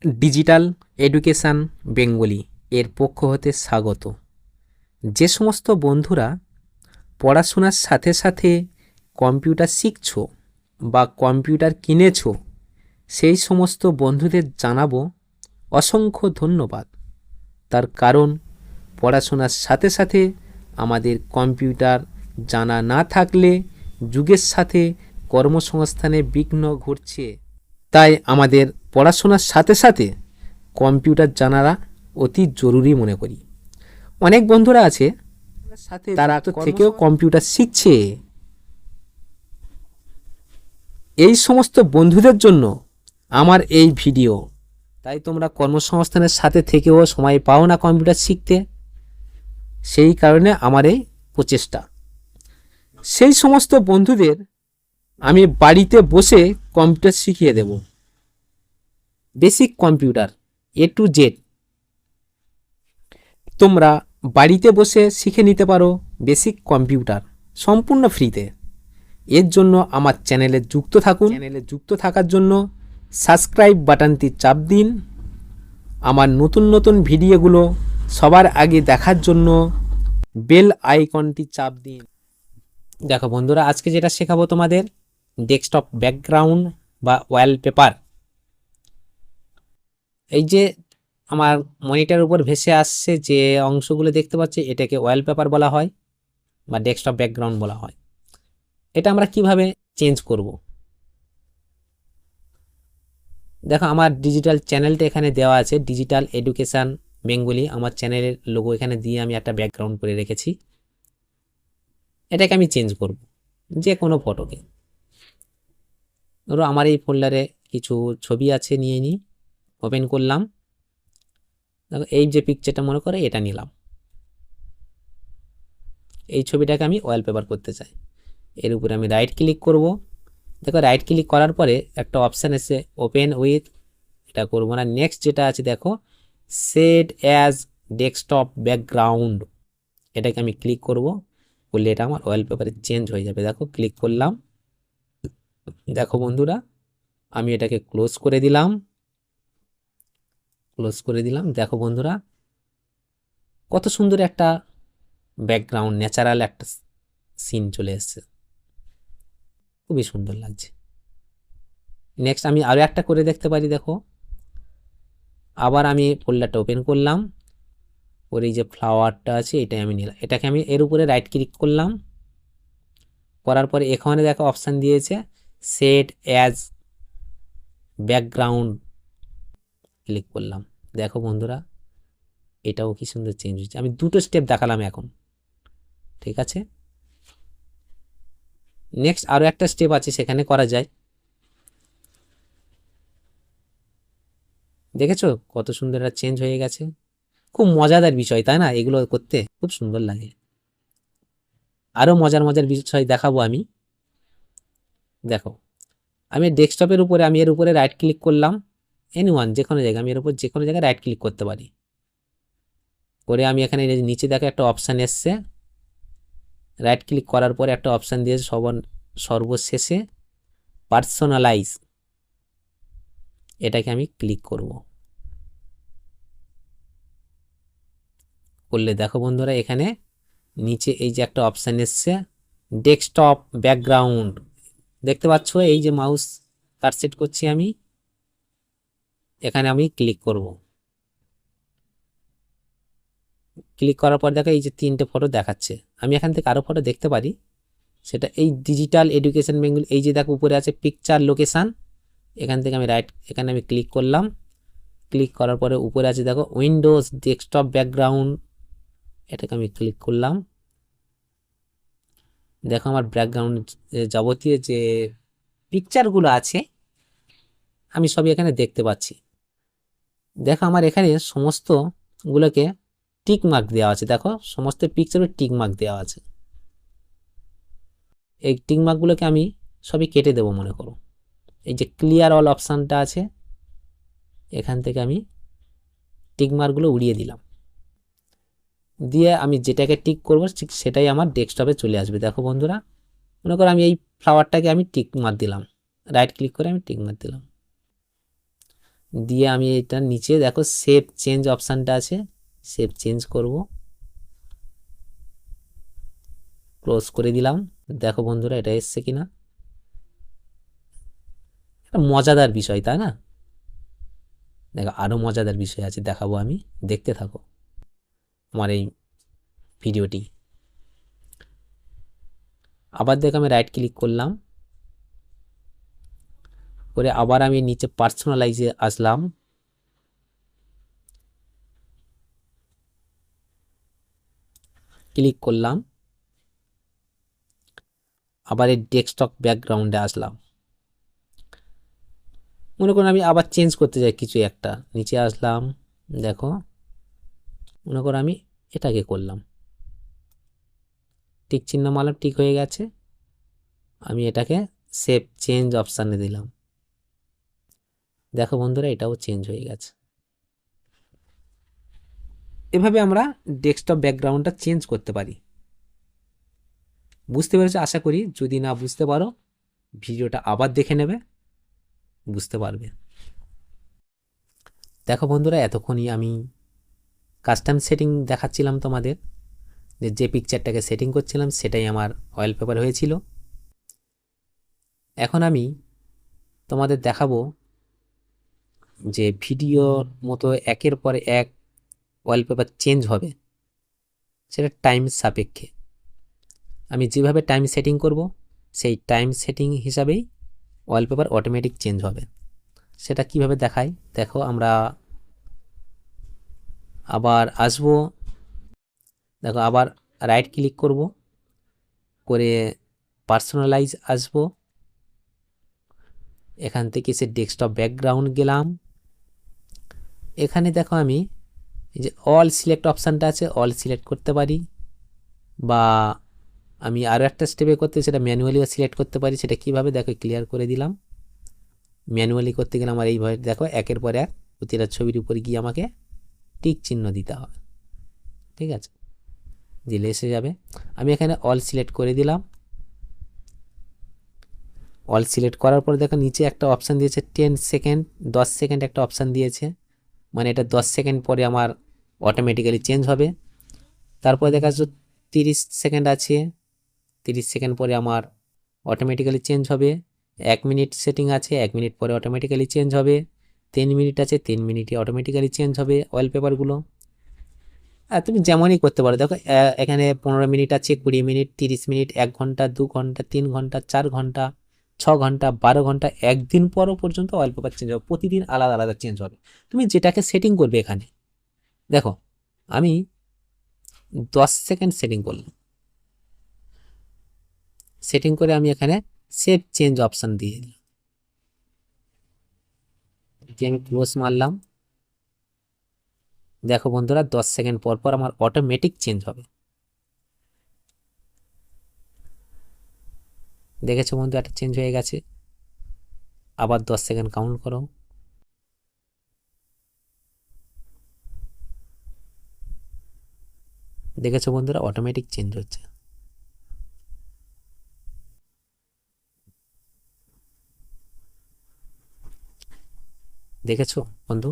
Digital education Bengali এর পক্ষ হতে স্বাগত। যে সমস্ত বন্ধুরা পড়াশোনার সাথে সাথে কম্পিউটার শিখছো বা কম্পিউটার কিনেছো, সেই সমস্ত বন্ধুদের জানাবো অসংখ্য ধন্যবাদ। তার কারণ পড়াশোনার সাথে সাথে আমাদের কম্পিউটার জানা না থাকলে যুগের সাথে কর্মসংস্থানে বিঘ্ন ঘটছে। তাই আমাদের পড়াশোনার সাথে সাথে কম্পিউটার জানারা অতি জরুরি মনে করি। অনেক বন্ধুরা আছে তারা থেকেও কম্পিউটার শিখছে। এই সমস্ত বন্ধুদের জন্য আমার এই ভিডিও। তাই তোমরা কর্মসংস্থানের সাথে থেকেও সময় পাও না কম্পিউটার শিখতে, সেই কারণে আমার এই প্রচেষ্টা। সেই সমস্ত বন্ধুদের আমি বাড়িতে বসে কম্পিউটার শিখিয়ে দেব। Basic computer A to Z তোমরা বাড়িতে বসে শিখে নিতে পারো বেসিক কম্পিউটার সম্পূর্ণ ফ্রিতে। এর জন্য আমার চ্যানেলে যুক্ত থাকুন। চ্যানেলে যুক্ত থাকার জন্য সাবস্ক্রাইব বাটনটি চাপ দিন। আমার নতুন নতুন ভিডিওগুলো সবার আগে দেখার জন্য বেল আইকনটি চাপ দিন। দেখো বন্ধুরা, আজকে যেটা শেখাবো তোমাদের ডেস্কটপ ব্যাকগ্রাউন্ড বা ওয়ালপেপার। এই যে আমার মনিটরের উপর ভেসে আসছে যে অংশগুলো দেখতে পাচ্ছি, এটাকে ওয়ালপেপার বলা হয় বা ডেস্কটপ ব্যাকগ্রাউন্ড বলা হয়। এটা আমরা কিভাবে চেঞ্জ করব? দেখো আমার ডিজিটাল চ্যানেলটা এখানে দেওয়া আছে, ডিজিটাল এডুকেশান বেঙ্গলি। আমার চ্যানেলের লোগো এখানে দিয়ে আমি একটা ব্যাকগ্রাউন্ড করে রেখেছি। এটাকে আমি চেঞ্জ করব যে কোনো ফটোকে। ধরো আমার এই ফোল্ডারে কিছু ছবি আছে, নিয়ে নিই, ওপেন করলাম। দেখো এই যে পিকচারটা মনে করে এটা নিলাম, এই ছবিটাকে আমি ওয়ালপেপার করতে চাই। এর উপরে আমি রাইট ক্লিক করব। দেখো রাইট ক্লিক করার পরে একটা অপশান এসে ওপেন উইথ, এটা করবো না। নেক্সট যেটা আছে দেখো সেট অ্যাজ ডেস্কটপ ব্যাকগ্রাউন্ড, এটাকে আমি ক্লিক করব। করলে এটা আমার ওয়ালপেপারে চেঞ্জ হয়ে যাবে। দেখো ক্লিক করলাম। দেখো বন্ধুরা, আমি এটাকে ক্লোজ করে দিলাম। দেখো বন্ধুরা, কত সুন্দর একটা ব্যাকগ্রাউন্ড, ন্যাচারাল একটা সিন চলে এসছে, খুবই সুন্দর লাগছে। নেক্সট আমি আরও একটা করে দেখতে পারি। দেখো আবার আমি ফোল্ডারটা ওপেন করলাম, ওর এই যে ফ্লাওয়ারটা আছে এটাই আমি নিলাম। এটাকে আমি এর উপরে রাইট ক্লিক করলাম। করার পরে এখানে দেখো অপশান দিয়েছে সেট অ্যাজ ব্যাকগ্রাউন্ড, ক্লিক করলাম। দেখো বন্ধুরা, এটাও কি সুন্দর চেঞ্জ হচ্ছে। আমি দুটো স্টেপ দেখালাম এখন, ঠিক আছে। নেক্সট আরও একটা স্টেপ আছে, সেখানে করা যায়। দেখেছো কত সুন্দর একটা চেঞ্জ হয়ে গেছে। খুব মজাদার বিষয়, তাই না? এগুলো করতে খুব সুন্দর লাগে। আরও মজার মজার বিষয় দেখাবো আমি। দেখো আমি ডেস্কটপের উপরে, আমি এর উপরে রাইট ক্লিক করলাম। এনিওয়ান, যে কোনো জায়গায়, আমি এর উপর যে কোনো জায়গায় রাইট ক্লিক করতে পারি। করে আমি এখানে নিচে দেখো একটা অপশান এসছে, রাইট ক্লিক করার পরে একটা অপশান দিয়েছে সর্বশেষে পার্সোনালাইজ, এটাকে আমি ক্লিক করব। করলে দেখো বন্ধুরা, এখানে নিচে এই যে একটা অপশান এসছে ডেস্কটপ ব্যাকগ্রাউন্ড, দেখতে পাচ্ছ? এই যে মাউস কার্সেট করছি আমি, এখানে আমি ক্লিক করব। ক্লিক করার পর দেখো এই যে তিনটে ফটো দেখাচ্ছে। আমি এখান থেকে আরও ফটো দেখতে পারি, সেটা এই ডিজিটাল এডুকেশন বেঙ্গল। এই যে দেখো উপরে আছে পিকচার লোকেশান, এখান থেকে আমি এখানে আমি ক্লিক করলাম। ক্লিক করার পরে উপরে আছে দেখো উইন্ডোজ ডেস্কটপ ব্যাকগ্রাউন্ড, এটাকে আমি ক্লিক করলাম। দেখো আমার ব্যাকগ্রাউন্ড যাবতীয় যে পিকচারগুলো আছে আমি সবই এখানে দেখতে পাচ্ছি। দেখো আমার এখানে সমস্তগুলোকে টিক মার্ক দেওয়া আছে। দেখো সমস্ত পিকচারে টিক মার্ক দেওয়া আছে। এই টিক মার্কগুলোকে আমি সবই কেটে দেবো মনে করো। এই যে ক্লিয়ার অল অপশানটা আছে, এখান থেকে আমি টিক মার্কগুলো উড়িয়ে দিলাম। দিয়ে আমি যেটাকে টিক করবো ঠিক সেটাই আমার ডেস্কটপে চলে আসবে। দেখো বন্ধুরা, মনে করো আমি এই ফ্লাওয়ারটাকে আমি টিক মার্ক দিলাম, রাইট ক্লিক করে আমি টিক মার্ক দিলাম। দিয়ে আমি এটা নিচে দেখো সেভ চেঞ্জ অপশানটা আছে, সেভ চেঞ্জ করব, ক্লোজ করে দিলাম। দেখো বন্ধুরা এটা এসছে কিনা, একটা মজাদার বিষয় তাই না? দেখো আরও মজাদার বিষয় আছে, দেখাবো আমি, দেখতে থাকো আমার এই ভিডিওটি। আবার দেখো আমি রাইট ক্লিক করলাম, করে আবার আমি নিচে পার্সোনালাইজে আসলাম, ক্লিক করলাম, আবার এই ডেস্কটপ ব্যাকগ্রাউন্ডে আসলাম। মনে করুন আমি আবার চেঞ্জ করতে চাই কিছু একটা, নিচে আসলাম, দেখো মনে করো আমি এটাকে করলাম, টিক চিহ্ন মারলাম, ঠিক হয়ে গেছে। আমি এটাকে সেভ চেঞ্জ অপশানে দিলাম, দেখো বন্ধুরা এটাও চেঞ্জ হয়ে গেছে। এভাবে আমরা ডেস্কটপ ব্যাকগ্রাউন্ডটা চেঞ্জ করতে পারি। বুঝতে পেরেছো আশা করি, যদি না বুঝতে পারো ভিডিওটা আবার দেখে নেবে, বুঝতে পারবে। দেখো বন্ধুরা এতক্ষণই আমি কাস্টম সেটিং দেখাচ্ছিলাম তোমাদের, যে পিকচারটাকে সেটিং করছিলাম সেটাই আমার ওয়ালপেপার হয়েছিল। এখন আমি তোমাদের দেখাবো যে ভিডিওর মতো একের পর এক ওয়ালপেপার চেঞ্জ হবে, সেটা টাইম সাপেক্ষে। আমি যেভাবে টাইম সেটিং করব সেই টাইম সেটিং হিসাবেই ওয়ালপেপার অটোমেটিক চেঞ্জ হবে। সেটা কিভাবে দেখাই দেখো, আমরা আবার আসবো, দেখো আবার রাইট ক্লিক করব, করে পার্সোনালাইজ আসবো, এখান থেকে সে ডেস্কটপ ব্যাকগ্রাউন্ড গেলাম। এখানে দেখো আমি এই যে অল সিলেক্ট অপশানটা আছে, অল সিলেক্ট করতে পারি, বা আমি আরও একটা স্টেপে করতে সেটা ম্যানুয়ালিও সিলেক্ট করতে পারি। সেটা কিভাবে দেখো, ক্লিয়ার করে দিলাম। ম্যানুয়ালি করতে গেলে আমার এইভাবে দেখো একের পর এক প্রতিটা ছবির উপরে গিয়ে আমাকে টিক চিহ্ন দিতে হবে, ঠিক আছে, দিলে এসে যাবে। আমি এখানে অল সিলেক্ট করে দিলাম। অল সিলেক্ট করার পর দেখো নিচে একটা অপশান দিয়েছে 10 সেকেন্ড, 10 সেকেন্ড একটা অপশান দিয়েছে, মানে এটা 10 সেকেন্ড পরে আমার অটোমেটিক্যালি চেঞ্জ হবে। তারপরে দেখা যাচ্ছে 30 সেকেন্ড আছে, 30 সেকেন্ড পরে আমার অটোমেটিক্যালি চেঞ্জ হবে। 1 মিনিট সেটিং আছে, 1 মিনিট পরে অটোমেটিক্যালি চেঞ্জ হবে। 3 মিনিট আছে, 3 মিনিটে অটোমেটিক্যালি চেঞ্জ হবে ওয়ালপেপারগুলো। আর তুমি যেমনই করতে পারো, দেখো এখানে 15 মিনিট আছে, 20 মিনিট, 30 মিনিট, 1 ঘন্টা, 2 ঘন্টা, 3 ঘন্টা, 4 ঘন্টা, 6 ঘন্টা, 12 ঘন্টা, একদিন পরও পর্যন্ত ওয়ালপেপার চেঞ্জ হবে, প্রতিদিন আলাদা আলাদা চেঞ্জ হবে। তুমি যেটাকে সেটিং করবে এখানে, দেখো আমি 10 সেকেন্ড সেটিং করলাম, সেটিং করে আমি এখানে সেভ চেঞ্জ অপশান দিয়ে দিলাম, দিয়ে আমি ক্লোজ মারলাম। দেখো বন্ধুরা 10 সেকেন্ড পর পর আমার অটোমেটিক চেঞ্জ হবে। দেখেছো বন্ধু একটা চেঞ্জ হয়ে গেছে। আবার 10 সেকেন্ড কাউন্ট করো, দেখেছো বন্ধুরা অটোমেটিক চেঞ্জ হচ্ছে। দেখেছো বন্ধু,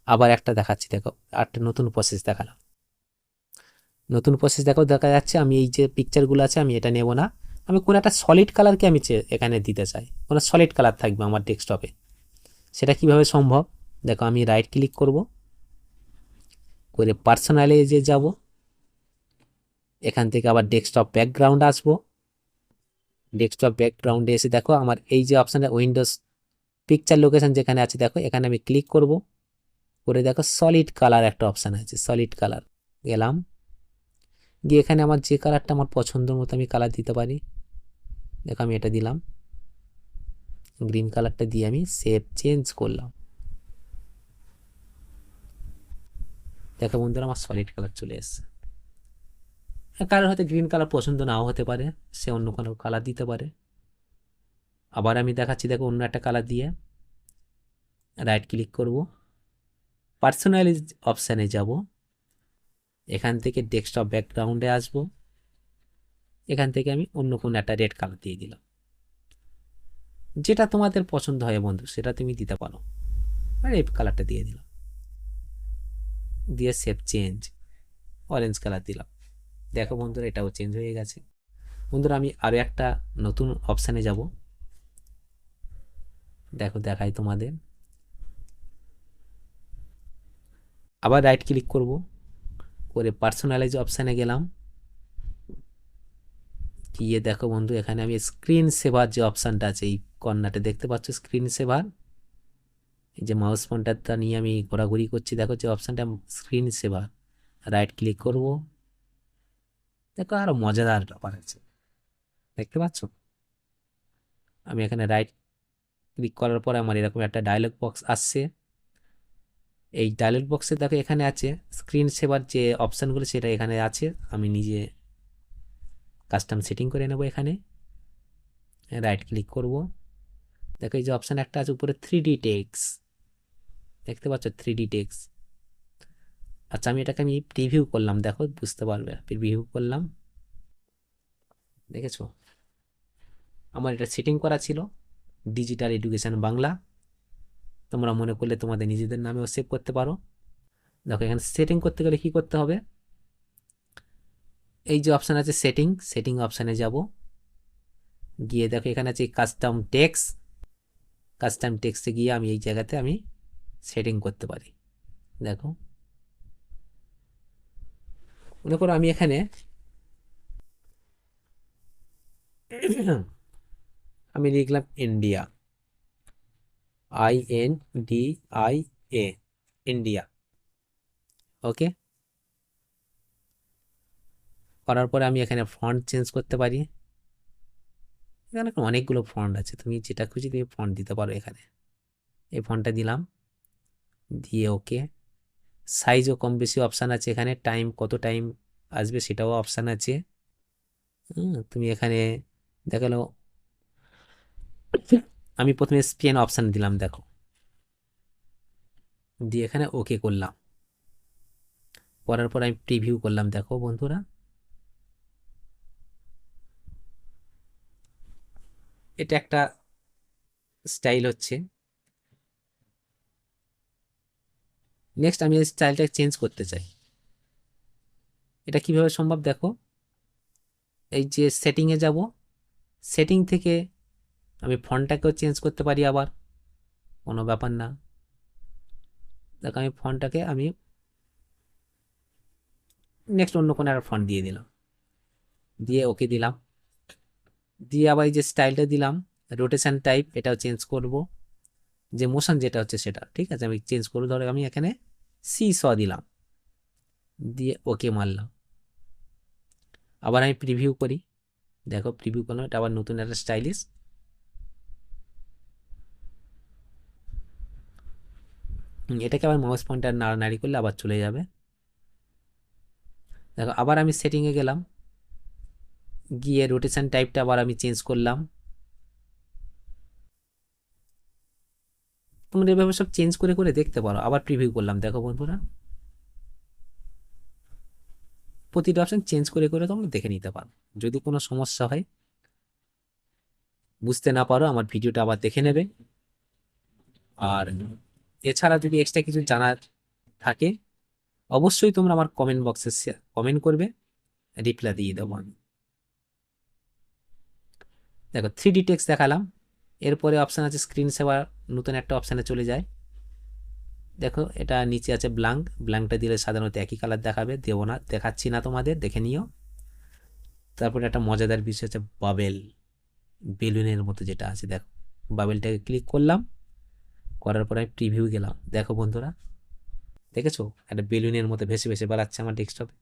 আবার একটা দেখাচ্ছি, দেখো একটা নতুন প্রসেস দেখালাম। নতুন প্রসেস দেখো, দেখা যাচ্ছে আমি এই যে পিকচারগুলো আছে আমি এটা নেব না, আমি কোনো একটা সলিড কালারকে আমি এখানে দিতে চাই, কোনো সলিড কালার থাকবে আমার ডেস্কটপে। সেটা কিভাবে সম্ভব, দেখো আমি রাইট ক্লিক করব, করে পার্সোনালাইজে যাব, এখান থেকে আবার ডেস্কটপ ব্যাকগ্রাউন্ড আসবো। ডেস্কটপ ব্যাকগ্রাউন্ডে এসে দেখো আমার এই যে অপশানটা উইন্ডোজ পিকচার লোকেশন যেখানে আছে, দেখো এখানে আমি ক্লিক করব, করে দেখো সলিড কালার একটা অপশান আছে, সলিড কালার গেলাম, গিয়ে এখানে আমার যে কালারটা আমার পছন্দ মতো আমি কালার দিতে পারি। দেখো আমি এটা দিলাম, গ্রিন কালারটা দিয়ে আমি সেভ চেঞ্জ করলাম। দেখো বন্ধুরা আমার সলিড কালার চলে এসছে। কালার হয়তো গ্রিন কালার পছন্দ নাও হতে পারে, সে অন্য কোনো কালার দিতে পারে। আবার আমি দেখাচ্ছি, দেখো অন্য একটা কালার দিয়ে রাইট ক্লিক করব, পার্সোনালাইজ অপশানে যাব, এখান থেকে ডেস্কটপ ব্যাকগ্রাউন্ডে আসব, এখান থেকে আমি অন্য কোনো একটা রেড কালার দিয়ে দিলাম। যেটা তোমাদের পছন্দ হয় বন্ধু সেটা তুমি দিতে পারো। আর এই কালারটা দিয়ে দিলাম, দিয়ে শেপ চেঞ্জ, অরেঞ্জ কালার দিলাম। দেখো বন্ধুরা এটাও চেঞ্জ হয়ে গেছে। বন্ধুরা আমি আরও একটা নতুন অপশানে যাব, দেখো দেখাই তোমাদের। আবার রাইট ক্লিক করব, করে পার্সোনালাইজ অপশানে গেলাম, গিয়ে দেখো বন্ধু এখানে আমি স্ক্রিন সেভার যে অপশানটা আছে এই কর্নারটা দেখতে পাচ্ছ, স্ক্রিন সেভার, এই যে মাউস পয়েন্টারটা নিয়ে আমি ঘোরাঘুরি করছি, দেখো যে অপশানটা স্ক্রিন সেভার, রাইট ক্লিক করব। দেখো আরো মজাদার ব্যাপার আছে, দেখতে পাচ্ছ আমি এখানে রাইট ক্লিক করার পর আমার এরকম একটা ডায়লগ বক্স আসছে। এই ডায়লগ বক্সে দেখো এখানে আছে স্ক্রিন সেভার যে অপশানগুলো সেটা এখানে আছে, আমি নিজে কাস্টম সেটিং করে নেব। এখানে রাইট ক্লিক করব, দেখো এই যে অপশান একটা আছে উপরে 3D টেক্স, দেখতে পাচ্ছ 3D টেক্স। আচ্ছা আমি এটাকে প্রিভিউ করলাম, দেখো বুঝতে পারবে, প্রিভিউ করলাম, দেখেছো আমার এটা সেটিং করা ছিল ডিজিটাল এডুকেশন বাংলা। তোমরা মনে করলে তোমাদের নিজেদের নামেও সেভ করতে পারো। দেখো এখানে সেটিং করতে গেলে কি করতে হবে, এই যে অপশান আছে সেটিং, সেটিং অপশানে যাব, গিয়ে দেখো এখানে আছে কাস্টম টেক্স, কাস্টম টেক্সটে গিয়ে আমি এই জায়গাতে আমি সেটিং করতে পারি। দেখো মনে করো আমি এখানে আমি লিখলাম ইন্ডিয়া, INDIA, ইন্ডিয়া, ওকে। করার পরে আমি এখানে ফন্ট চেঞ্জ করতে পারি, এখানে অনেকগুলো ফন্ট আছে, তুমি যেটা খুশি তুমি ফন্ট দিতে পারো। এখানে এই ফন্টটা দিলাম, দিয়ে ওকে। সাইজও কম বেশি অপশান আছে, এখানে টাইম কত টাইম আসবে সেটাও অপশান আছে। তুমি এখানে দেখালো, আমি প্রথমে স্পেন অপশান দিলাম, দেখো দিয়ে এখানে ওকে করলাম, করার পর আমি প্রিভিউ করলাম, দেখো বন্ধুরা এটা একটা স্টাইল হচ্ছে। নেক্সট আমি এই স্টাইলটা চেঞ্জ করতে চাই, এটা কিভাবে সম্ভব দেখো, এই যে সেটিংয়ে যাব, সেটিং থেকে আমি ফন্টটাকেও চেঞ্জ করতে পারি, আবার কোনো ব্যাপার না। দেখো আমি ফন্টটাকে আমি নেক্সট অন্য কোনো একটা ফন্ট দিয়ে দিলাম, দিয়ে ওকে দিলাম, দিয়ে আবার এই যে স্টাইলটা দিলাম রোটেশন টাইপ, এটাও চেঞ্জ করব, যে মোশন যেটা হচ্ছে সেটা, ঠিক আছে আমি চেঞ্জ করবো। ধরো আমি এখানে সি দিলাম, দিয়ে ওকে মারলাম, আবার আমি প্রিভিউ করি, দেখো প্রিভিউ করলাম, এটা আবার নতুন একটা স্টাইলিশ। এটাকে আবার মাউস পয়েন্টার নাড়ানাড়ি করলে আবার চলে যাবে। দেখো আবার আমি সেটিংয়ে গেলাম, গিয়ে রোটেশন টাইপটা আবার আমি চেঞ্জ করলাম। তোমরা এভাবে সব চেঞ্জ করে করে দেখতে পারো। আবার প্রিভিউ করলাম, দেখো বন্ধুরা প্রতিটা অপশন চেঞ্জ করে করে তোমরা দেখে নিতে পারো। যদি কোনো সমস্যা হয়, বুঝতে না পারো, আমার ভিডিওটা আবার দেখে নেবে। আর এছাড়া যদি এক্সট্রা কিছু জানার থাকে অবশ্যই তোমরা আমার কমেন্ট বক্সে কমেন্ট করবে, রিপ্লাই দিয়ে দেবো আমি। দেখো 3D টেক্সট দেখালাম, এরপরে অপশান আছে স্ক্রিন সেভার, নতুন একটা অপশানে চলে যায়। দেখো এটা নিচে আছে ব্ল্যাঙ্ক, ব্ল্যাঙ্কটা দিলে সাধারণত একই কালার দেখাবে, দেবো না, দেখাচ্ছি না তোমাদের, দেখে নিও। তারপরে একটা মজাদার বিষয় হচ্ছে বাবেল, বেলুনের মতো যেটা আছে, দেখো বাবেলটাকে ক্লিক করলাম, করার পর আমি প্রিভিউ গেলাম, দেখো বন্ধুরা দেখেছো একটা বেলুনের মতো ভেসে ভেসে বেড়াচ্ছে আমার ডেস্কটপে,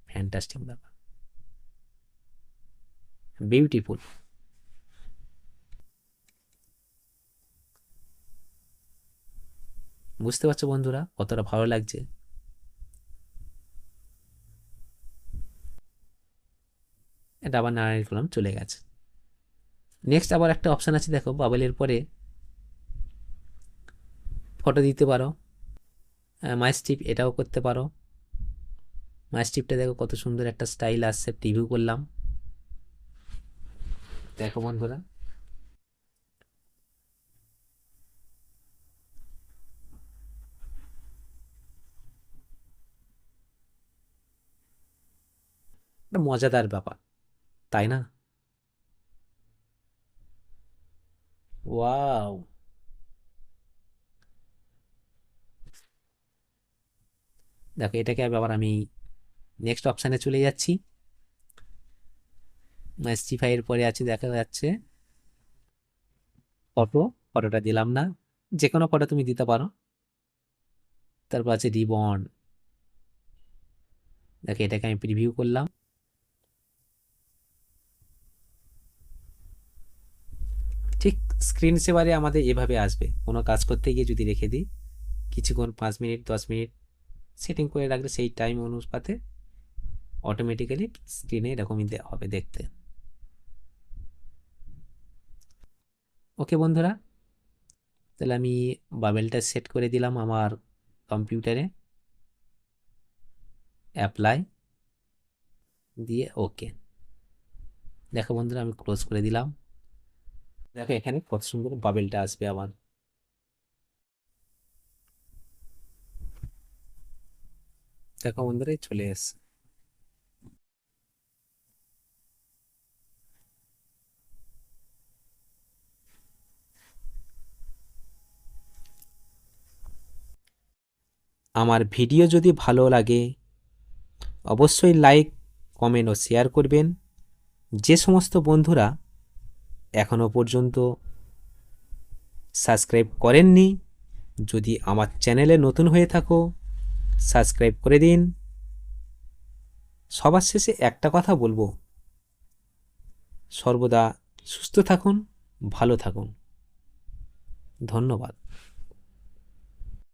ফ্যান্টাস্টিক ব্যাপার, বিউটিফুল। বুঝতে পারছো বন্ধুরা কতটা ভালো লাগছে? এটা আবার নাড়ানি করলাম, চলে গেছে। নেক্সট আবার একটা অপশান আছে, দেখো বাবেলের পরে ফটো দিতে পারো, মাই স্ট্রিপ এটাও করতে পারো। মাই স্ট্রিপটা দেখো কত সুন্দর একটা স্টাইল আসছে, প্রিভিউ করলাম, দেখো বন্ধুরা একটা মজাদার ব্যাপার, তাই না? ওয়াও! দেখো এটাকে আবার আমি নেক্সট অপশানে চলে যাচ্ছি। মাস্টিফাই এর পরে আছে, দেখা যাচ্ছে ফটো। ফটোটা দিলাম না, যে কোনো ফটো তুমি দিতে পারো। তারপর আছে রিবন। দেখো এটাকে আমি প্রিভিউ করলাম। ঠিক স্ক্রিন সেভারে আমাদের এভাবে আসবে, কোনো কাজ করতে গিয়ে যদি রেখে দিই কিছুক্ষণ, 5 মিনিট 10 মিনিট সেটিং করে রাখলে সেই টাইম অনুপাতে অটোমেটিক্যালি স্ক্রিনে এরকমই হবে দেখতে। ওকে বন্ধুরা, তাহলে আমি বাবেলটা সেট করে দিলাম আমার কম্পিউটারে, অ্যাপ্লাই দিয়ে ওকে। দেখো বন্ধুরা আমি ক্লোজ করে দিলাম। দেখো এখানে কত সুন্দর বাবেলটা আসবে আমার। দেখো বন্ধুরা এই চলে এসছে। আমার ভিডিও যদি ভালো লাগে অবশ্যই লাইক, কমেন্ট ও শেয়ার করবেন। যে সমস্ত বন্ধুরা এখনও পর্যন্ত সাবস্ক্রাইব করেননি, যদি আমার চ্যানেলে নতুন হয়ে থাকো সাবস্ক্রাইব করে দিন। সবার শেষে একটা কথা বলবো, সর্বদা সুস্থ থাকুন, ভালো থাকুন। ধন্যবাদ।